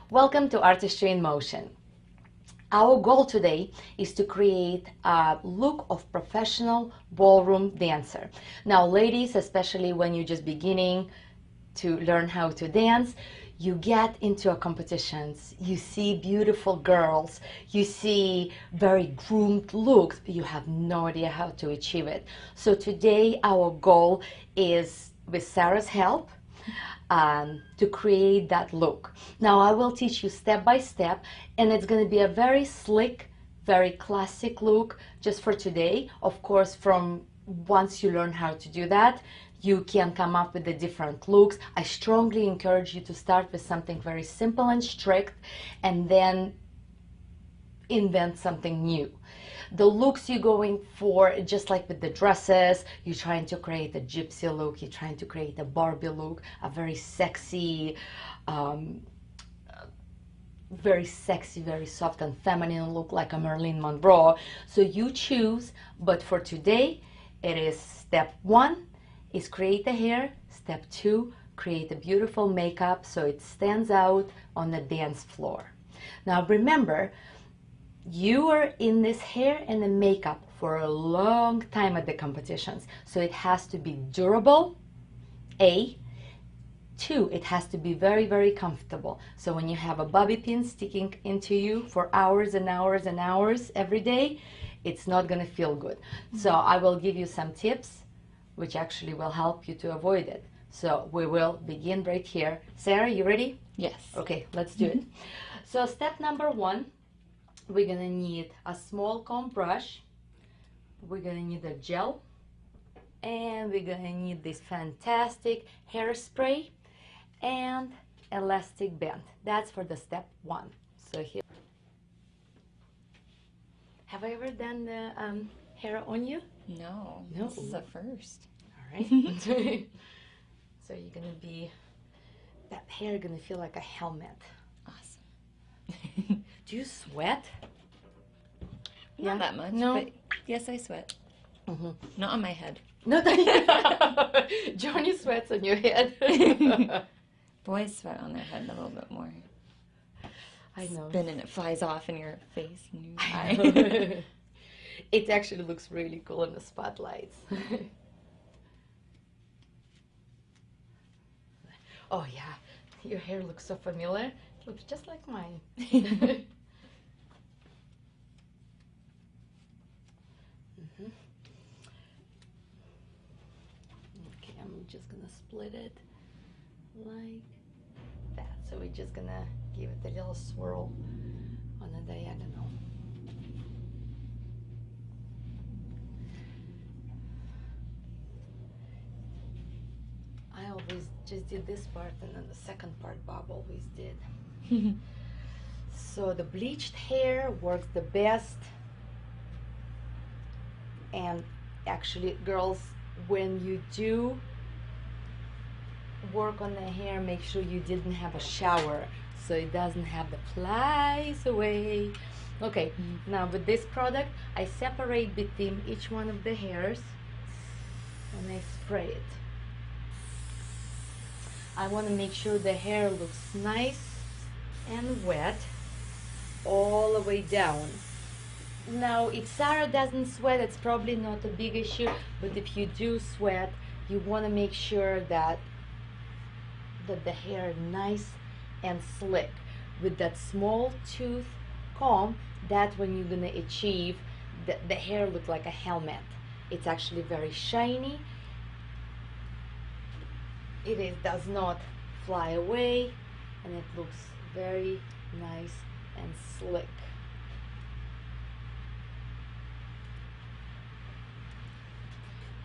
Welcome to Artistry in Motion. Our goal today is to create a look of professional ballroom dancer. Now, ladies, especially when you're just beginning to learn how to dance, you get into a competitions, you see beautiful girls, you see very groomed looks, but you have no idea how to achieve it. So today our goal is, with Sarah's help, to create that look. Now I will teach you step by step, and it's going to be a very slick, very classic look just for today. Of course, from once you learn how to do that, you can come up with the different looks. I strongly encourage you to start with something very simple and strict, and then invent something new. The looks you're going for, just like with the dresses, you're trying to create a gypsy look, you're trying to create a Barbie look, a very sexy, very soft and feminine look like a Marilyn Monroe. So you choose, but for today, it is step 1 is create the hair, step 2, create a beautiful makeup so it stands out on the dance floor. Now remember, you are in this hair and the makeup for a long time at the competitions, so it has to be durable, A. 2, it has to be very, very comfortable. So when you have a bobby pin sticking into you for hours and hours and hours every day, it's not going to feel good. So I will give you some tips which actually will help you to avoid it. So we will begin right here. Sarah, you ready? Yes. Okay, let's do it. So step number 1, we're going to need a small comb brush, we're going to need a gel, and we're going to need this fantastic hairspray and elastic band. That's for the step 1. So here. Have I ever done the hair on you? No, No. this is a first. All right. So you're going to be, that hair going to feel like a helmet. Awesome. Do you sweat? Not that much, No. but yes, I sweat. Not on my head. No, Johnny sweats on your head. Boys sweat on their head a little bit more. I know. Spin and it flies off in your face and your I eye. know. It actually looks really cool in the spotlights. Oh yeah, your hair looks so familiar. It looks just like mine. Okay, I'm just gonna split it like that. So we're just gonna give it a little swirl on the diagonal. I always just did this part, and then the second part Bob always did. So the bleached hair works the best. And actually, girls, when you do work on the hair, make sure you didn't have a shower so it doesn't have the flies away. Okay, now with this product, I separate between each one of the hairs and I spray it. I want to make sure the hair looks nice and wet all the way down. Now, if Sarah doesn't sweat, it's probably not a big issue, but if you do sweat, you want to make sure that the hair is nice and slick. With that small tooth comb, that's when you're going to achieve the hair look like a helmet. It's actually very shiny. It does not fly away, and it looks very nice and slick.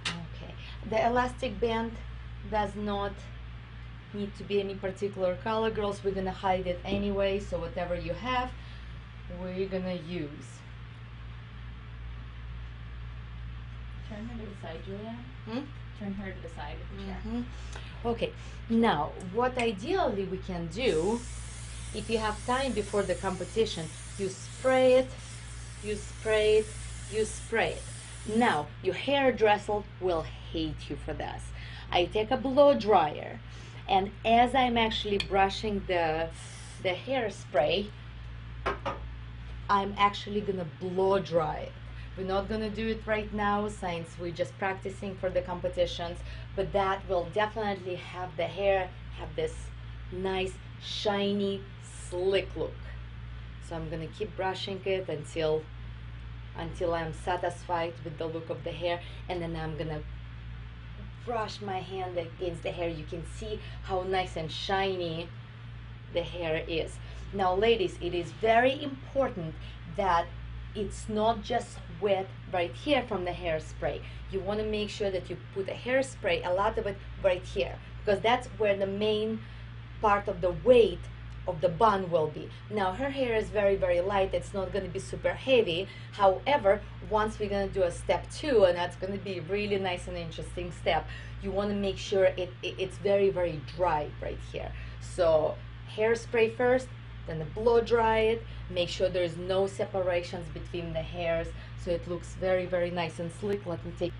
Okay, the elastic band does not need to be any particular color, girls. We're gonna hide it anyway, so whatever you have, we're gonna use. Turn her to the side, Julia. Turn her to the side of the chair. Okay, now what ideally we can do, if you have time before the competition, you spray it, you spray it, you spray it. Now, your hairdresser will hate you for this. I take a blow dryer, and as I'm actually brushing the hairspray, I'm actually gonna blow dry it. We're not gonna do it right now since we're just practicing for the competitions, but that will definitely have the hair have this nice, shiny, slick look. So I'm gonna keep brushing it until I'm satisfied with the look of the hair, and then I'm gonna brush my hand against the hair. You can see how nice and shiny the hair is. Now ladies, it is very important that it's not just wet right here from the hairspray. You want to make sure that you put a hairspray, a lot of it right here, because that's where the main part of the weight of the bun will be. Now her hair is very, very light. It's not going to be super heavy. However, once we're going to do a step 2, and that's going to be a really nice and interesting step, you want to make sure it's very, very dry right here. So hairspray first, then the blow dry it. Make sure there's no separations between the hairs, so it looks very, very nice and slick. Let me take.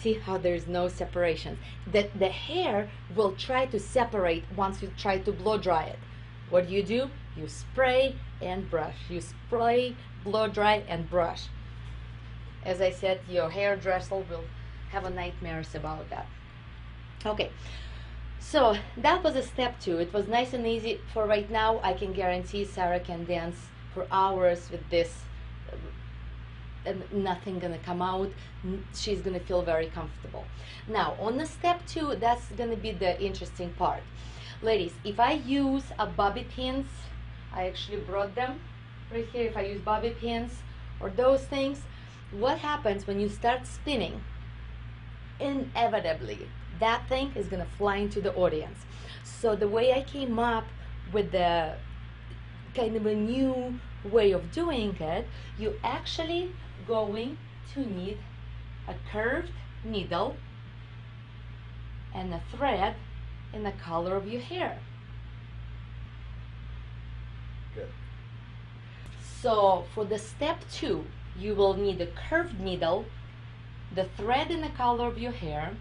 See how there's no separations. That the hair will try to separate once you try to blow dry it. What do? You spray and brush. You spray, blow dry, and brush. As I said, your hairdresser will have a nightmares about that. Okay. So that was a step 2. It was nice and easy for right now. I can guarantee Sarah can dance for hours with this and nothing gonna come out. She's gonna feel very comfortable. Now on the step 2, that's gonna be the interesting part. Ladies, if I use a bobby pins, I actually brought them right here. If I use bobby pins or those things, what happens when you start spinning? Inevitably that thing is gonna fly into the audience. So the way I came up with the kind of a new way of doing it, you actually going to need a curved needle and a thread in the color of your hair. Good. So for the step 2, you will need a curved needle, the thread in the color of your hair,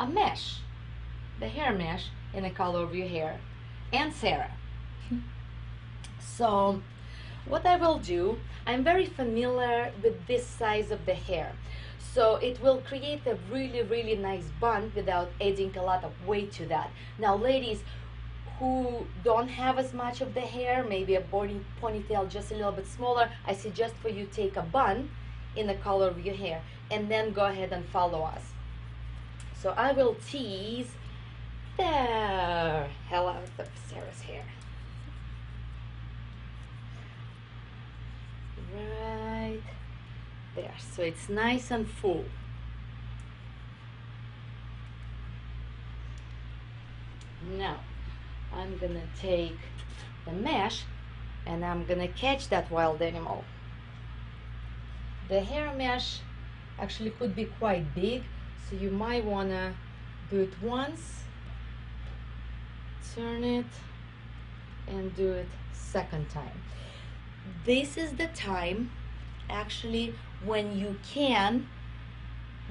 a mesh, the hair mesh in the color of your hair, and Sarah. So what I will do, I'm very familiar with this size of the hair, so it will create a really, really nice bun without adding a lot of weight to that. Now ladies who don't have as much of the hair, maybe a ponytail just a little bit smaller, I suggest for you take a bun in the color of your hair and then go ahead and follow us. So I will tease the hell out of Sarah's hair. Right there. So it's nice and full. Now I'm gonna take the mesh and I'm gonna catch that wild animal. The hair mesh actually could be quite big, so you might wanna do it once, turn it, and do it second time. This is the time actually when you can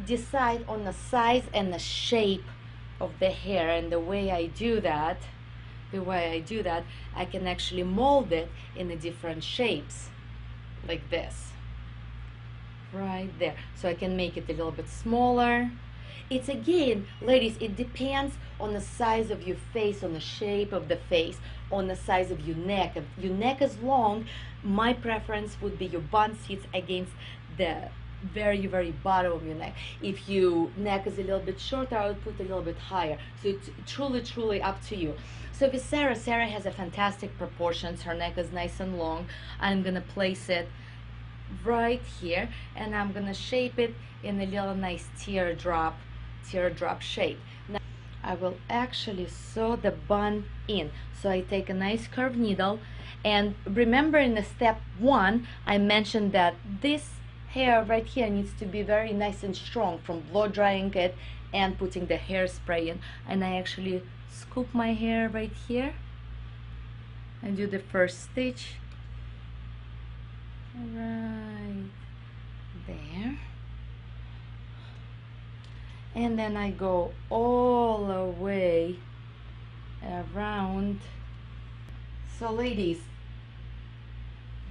decide on the size and the shape of the hair. And the way I do that, I can actually mold it in the different shapes like this right there. So I can make it a little bit smaller. It's again, ladies, it depends on the size of your face, on the shape of the face, on the size of your neck. If your neck is long, my preference would be your bun sits against the very, very bottom of your neck. If your neck is a little bit shorter, I would put a little bit higher. So it's truly, truly up to you. So with Sarah, Sarah has a fantastic proportions. Her neck is nice and long. I'm gonna place it right here and I'm gonna shape it in a little nice teardrop shape. Now I will actually sew the bun in. So I take a nice curved needle, and remember in the step 1 I mentioned that this hair right here needs to be very nice and strong from blow drying it and putting the hairspray in. And I actually scoop my hair right here and do the first stitch right there. And then I go all the way around. So ladies,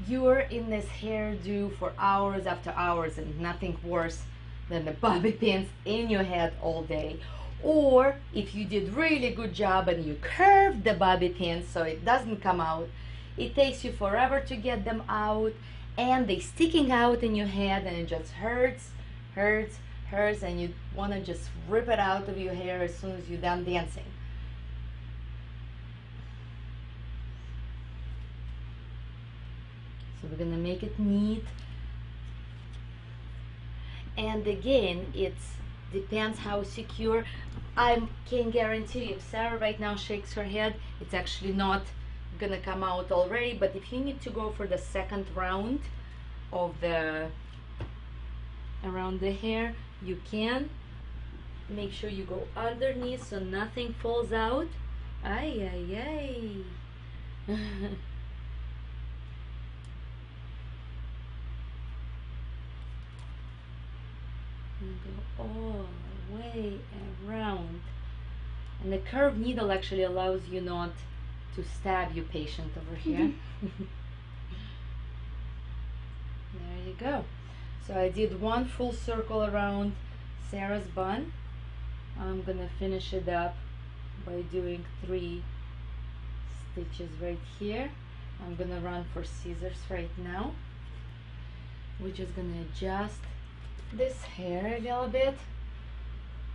you're in this hairdo for hours after hours, and nothing worse than the bobby pins in your head all day. Or if you did really good job and you curved the bobby pins so it doesn't come out, it takes you forever to get them out, and they sticking out in your head, and it just hurts, and you want to just rip it out of your hair as soon as you're done dancing. So we're gonna make it neat, and again, it's depends how secure. I can guarantee you, if Sarah right now shakes her head, it's actually not gonna come out already. But if you need to go for the second round of the around the hair, you can. Make sure you go underneath so nothing falls out. Ay, ay, ay. And go all the way around. And the curved needle actually allows you not to stab your patient over here. There you go. So I did one full circle around Sarah's bun. I'm gonna finish it up by doing 3 stitches right here. I'm gonna run for scissors right now. We're just gonna adjust this hair a little bit,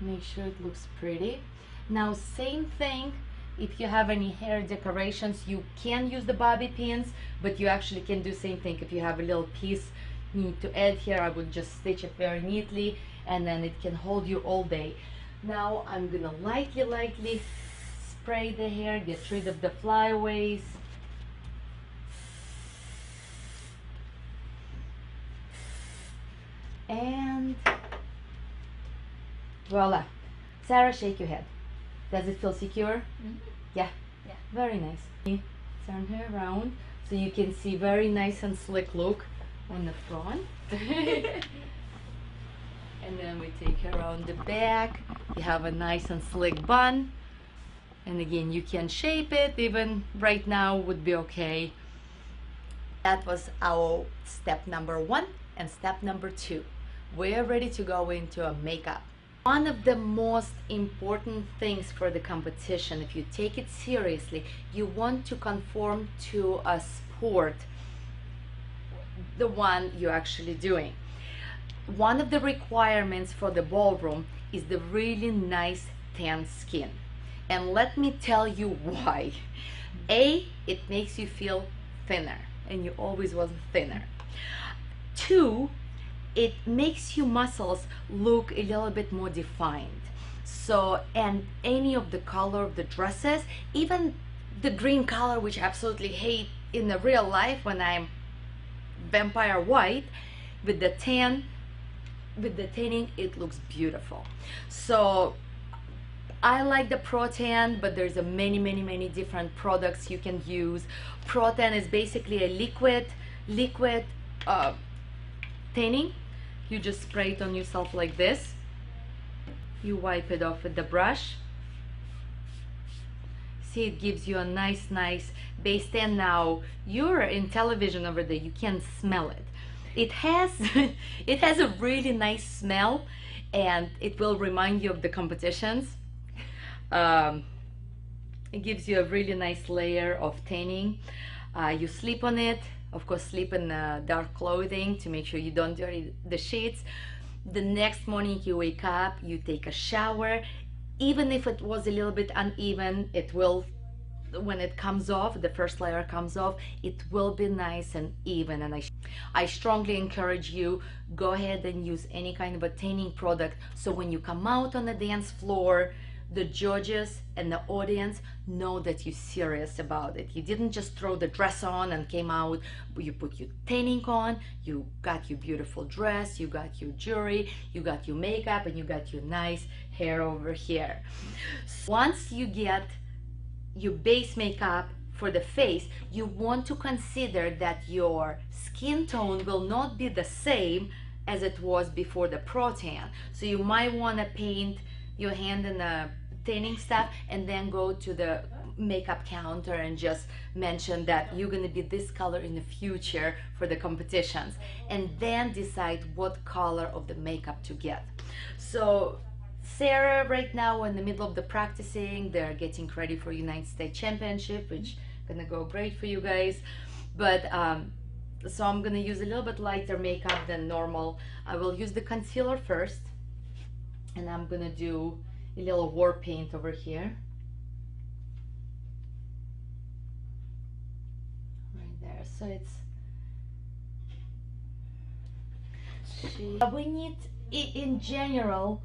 make sure it looks pretty. Now same thing, if you have any hair decorations, you can use the bobby pins, but you actually can do same thing. If you have a little piece you need to add here, I would just stitch it very neatly, and then it can hold you all day. Now I'm gonna lightly spray the hair, get rid of the flyaways. And voila. Sarah, shake your head. Does it feel secure? Mm-hmm. Yeah? Yeah. Very nice. Turn her around so you can see very nice and slick look on the front. And then we take her around the back. You have a nice and slick bun. And again, you can shape it, even right now would be okay. That was our step number 1 and step number 2. We're ready to go into a makeup. One of the most important things for the competition, if you take it seriously, you want to conform to a sport, the one you're actually doing. One of the requirements for the ballroom is the really nice tan skin. And let me tell you why. A, it makes you feel thinner, and you always was thinner. 2, it makes your muscles look a little bit more defined. So, and any of the color of the dresses, even the green color, which I absolutely hate in the real life when I'm vampire white, with the tan, with the tanning, it looks beautiful. So I like the Pro Tan, but there's a many different products you can use. Pro Tan is basically a liquid tanning. You just spray it on yourself like this. You wipe it off with the brush. See, it gives you a nice base tan. Now you're in television over there, you can smell it. It has it has a really nice smell, and it will remind you of the competitions. It gives you a really nice layer of tanning. You sleep on it. Of course, sleep in dark clothing to make sure you don't dirty the sheets. The next morning you wake up, you take a shower. Even if it was a little bit uneven, it will, when it comes off, the first layer comes off, it will be nice and even. And I strongly encourage you, go ahead and use any kind of a tanning product, so when you come out on the dance floor, the judges and the audience know that you're serious about it. You didn't just throw the dress on and came out. You put your tanning on, you got your beautiful dress, you got your jewelry, you got your makeup, and you got your nice hair over here. Once you get your base makeup for the face, you want to consider that your skin tone will not be the same as it was before the pro tan. So you might want to paint your hand in the tanning stuff and then go to the makeup counter and just mention that you're going to be this color in the future for the competitions, and then decide what color of the makeup to get. So Sarah right now in the middle of the practicing, they're getting ready for United States Championship, which is gonna go great for you guys. But so I'm gonna use a little bit lighter makeup than normal. I will use the concealer first, and I'm gonna do a little war paint over here. Right there, so it's, we need, in general,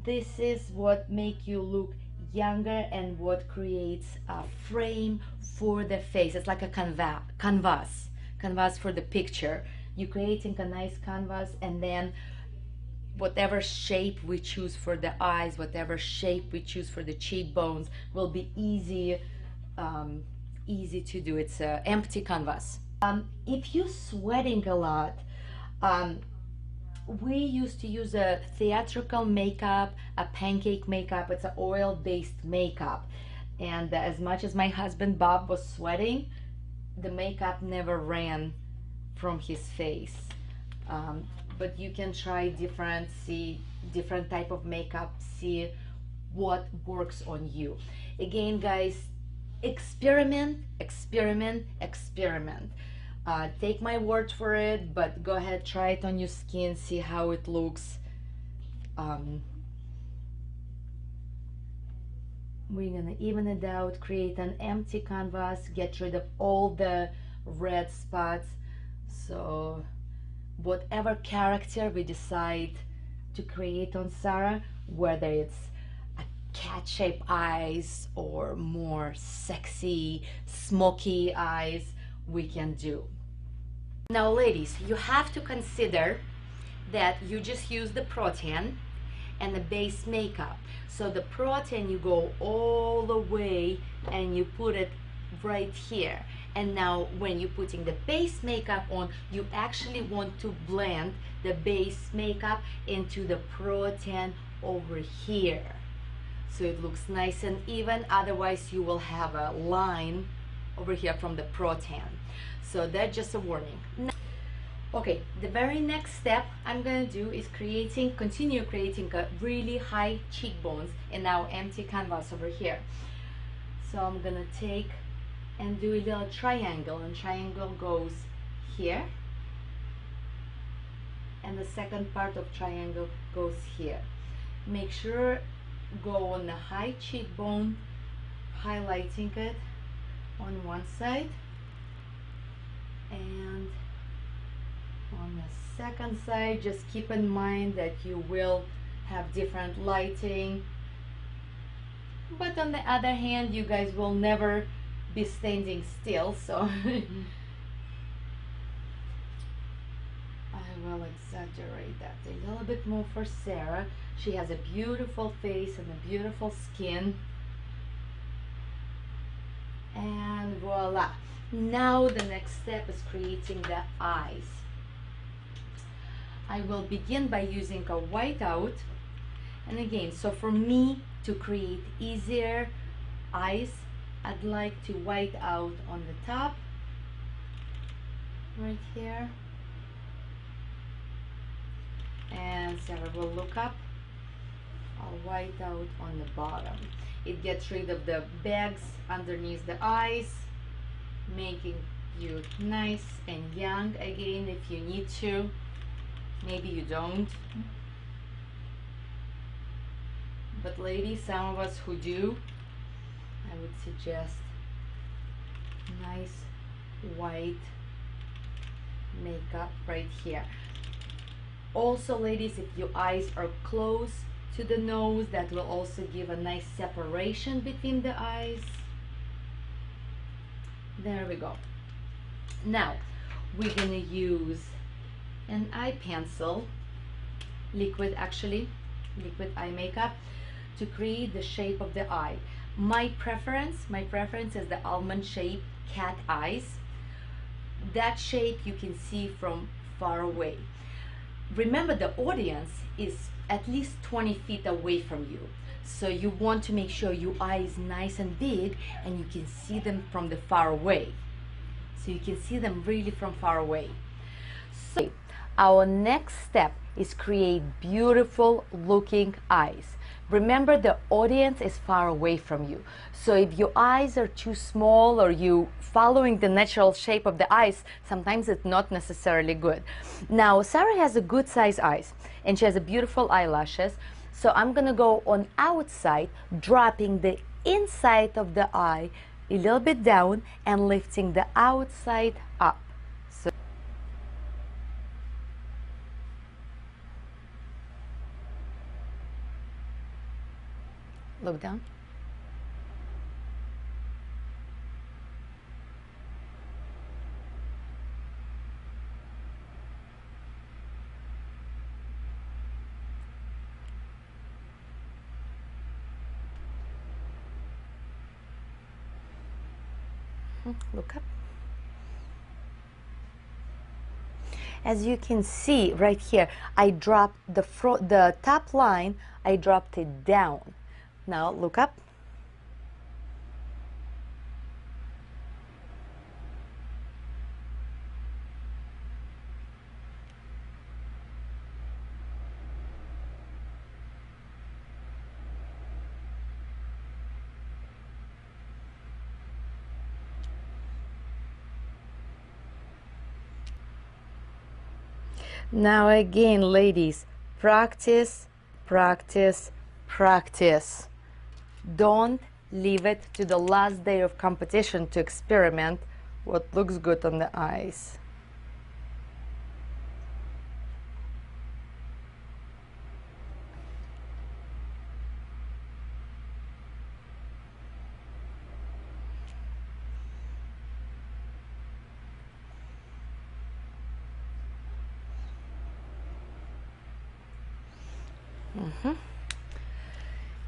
this is what make you look younger and what creates a frame for the face. It's like a canvas for the picture. You're creating a nice canvas, and then whatever shape we choose for the eyes, whatever shape we choose for the cheekbones will be easy to do. It's an empty canvas. If you're sweating a lot, we used to use a theatrical makeup, a pancake makeup. It's an oil-based makeup, and as much as my husband Bob was sweating, the makeup never ran from his face. But you can try different type of makeup, see what works on you. Again, guys, experiment. Take my word for it, but go ahead, try it on your skin, see how it looks. We're gonna even it out, create an empty canvas, get rid of all the red spots. So whatever character we decide to create on Sarah, whether it's a cat-shaped eyes or more sexy, smoky eyes, we can do. Now ladies, you have to consider that you just use the Pro Tan and the base makeup. So the Pro Tan, you go all the way and you put it right here. And now when you're putting the base makeup on, you actually want to blend the base makeup into the Pro Tan over here, so it looks nice and even. Otherwise you will have a line over here from the Pro Tan. So that's just a warning. Okay, the very next step I'm gonna do is continue creating a really high cheekbones in our empty canvas over here. So I'm gonna take and do a little triangle, and triangle goes here, and the second part of triangle goes here. Make sure go on the high cheekbone, highlighting it on one side, and on the second side, just keep in mind that you will have different lighting, but on the other hand, you guys will never be standing still, so I will exaggerate that a little bit more for Sarah. She has a beautiful face and a beautiful skin, and voila. Now the next step is creating the eyes. I will begin by using a whiteout, and again, so for me to create easier eyes, I'd like to white out on the top right here, and Sarah will look up. I'll white out on the bottom. It gets rid of the bags underneath the eyes, making you nice and young again if you need to. Maybe you don't, but ladies, some of us who do, I would suggest nice white makeup right here. Also ladies, if your eyes are close to the nose, that will also give a nice separation between the eyes. There we go. Now we're gonna use an eye pencil, liquid eye makeup, to create the shape of the eye. My preference is the almond shape cat eyes. That shape you can see from far away. Remember, the audience is at least 20 feet away from you. So you want to make sure your eye is nice and big and you can see them from the far away. So you can see them really from far away. So our next step is create beautiful looking eyes. Remember, the audience is far away from you. So if your eyes are too small or you following the natural shape of the eyes, sometimes it's not necessarily good. Now, Sarah has a good size eyes and she has a beautiful eyelashes. So I'm gonna go on outside, dropping the inside of the eye a little bit down and lifting the outside up. So look down. Look up. As you can see right here, I dropped the top line, I dropped it down. Now look up. Now again, ladies, practice, practice, practice. Don't leave it to the last day of competition to experiment what looks good on the eyes.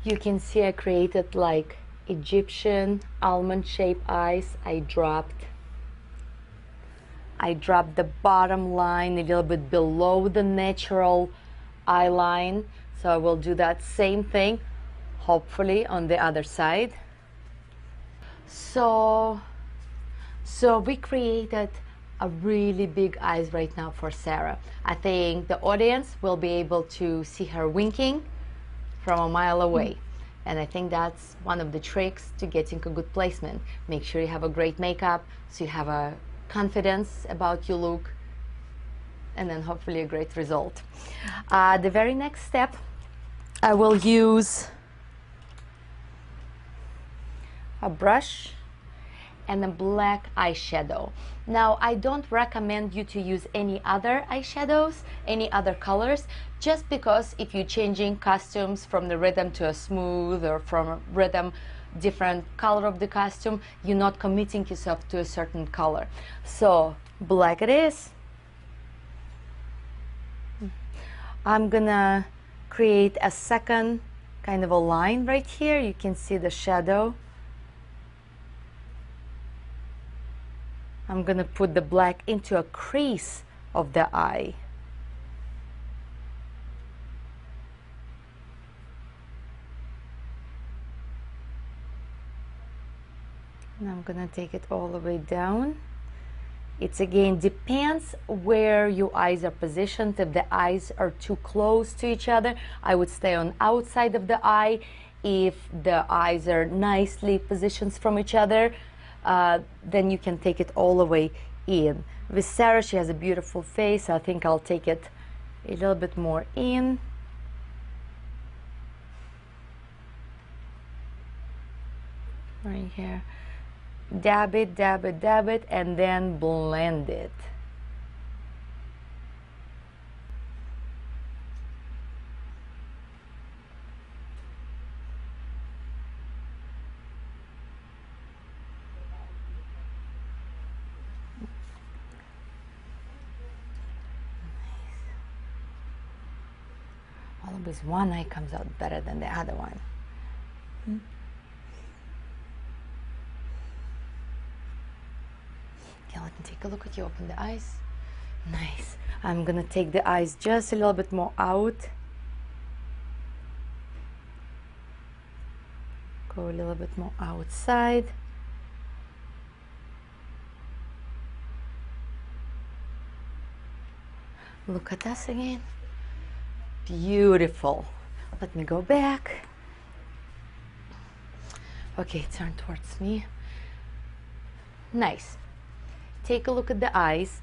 You can see I created like Egyptian almond shaped eyes. I dropped the bottom line a little bit below the natural eye line. So I will do that same thing, hopefully on the other side. So we created a really big eyes right now for Sarah. I think the audience will be able to see her winking from a mile away. And I think that's one of the tricks to getting a good placement. Make sure you have a great makeup so you have a confidence about your look, and then hopefully a great result. The very next step, I will use a brush and a black eyeshadow. Now, I don't recommend you to use any other eyeshadows, any other colors, just because if you're changing costumes from the rhythm to a smooth or from a rhythm different color of the costume, you're not committing yourself to a certain color. So black it is. I'm gonna create a second kind of a line right here. You can see the shadow. I'm gonna put the black into a crease of the eye. And I'm gonna take it all the way down. It's again depends where your eyes are positioned. If the eyes are too close to each other, I would stay on outside of the eye. If the eyes are nicely positioned from each other, then you can take it all the way in. With Sarah, she has a beautiful face. I think I'll take it a little bit more in. Right here. Dab it, dab it, dab it, and then blend it. Always one eye comes out better than the other one. Let me take a look at you. Open the eyes. Nice. I'm gonna take the eyes just a little bit more out. Go a little bit more outside. Look at us again. Beautiful. Let me go back. Okay, turn towards me. Nice. Take a look at the eyes.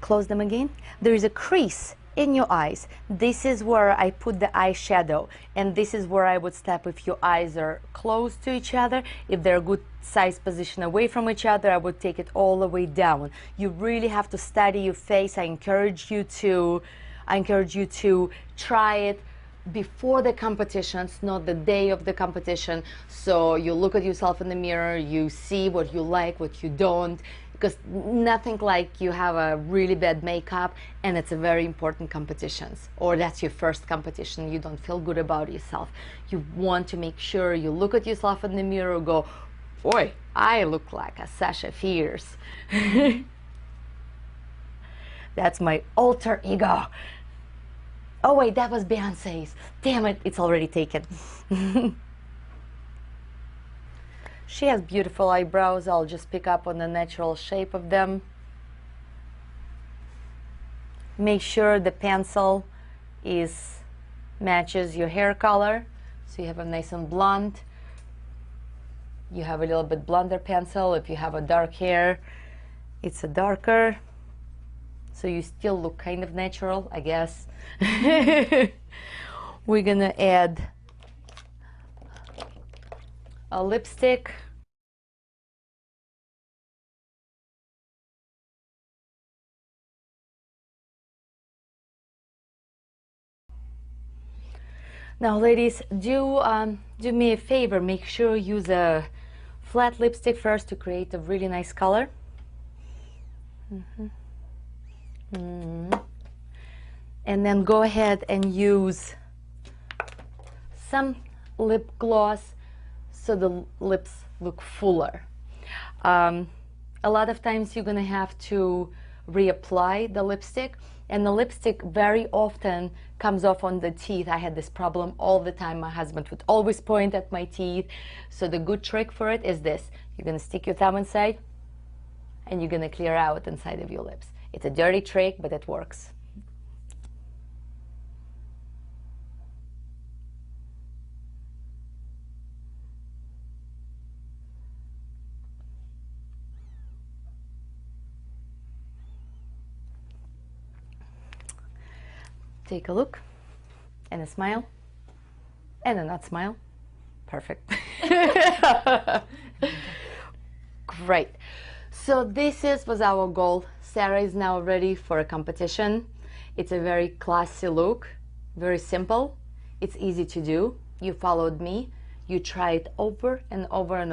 Close them again. There is a crease in your eyes. This is where I put the eyeshadow, and this is where I would step if your eyes are close to each other. If they're a good size position away from each other, I would take it all the way down. You really have to study your face. I encourage you to try it before the competitions, not the day of the competition. So you look at yourself in the mirror, you see what you like, what you don't, because nothing like you have a really bad makeup and it's a very important competitions, or that's your first competition, you don't feel good about yourself. You want to make sure you look at yourself in the mirror, go, boy, I look like a Sasha Fierce. That's my alter ego. Oh wait, that was Beyonce's. Damn it, it's already taken. She has beautiful eyebrows. I'll just pick up on the natural shape of them. Make sure the pencil matches your hair color. So you have a nice and blonde. You have a little bit blonder pencil. If you have a dark hair, it's a darker. So you still look kind of natural, I guess. We're gonna add a lipstick. Now, ladies, do me a favor. Make sure you use a flat lipstick first to create a really nice color. And then go ahead and use some lip gloss so the lips look fuller. A lot of times you're gonna have to reapply the lipstick, and the lipstick very often comes off on the teeth. I had this problem all the time. My husband would always point at my teeth. So the good trick for it is this. You're gonna stick your thumb inside and you're gonna clear out inside of your lips. It's a dirty trick, but it works. Take a look and a smile and a not smile. Perfect. Great. So this was our goal. Sarah is now ready for a competition. It's a very classy look, very simple. It's easy to do. You followed me. You try it over and over and over.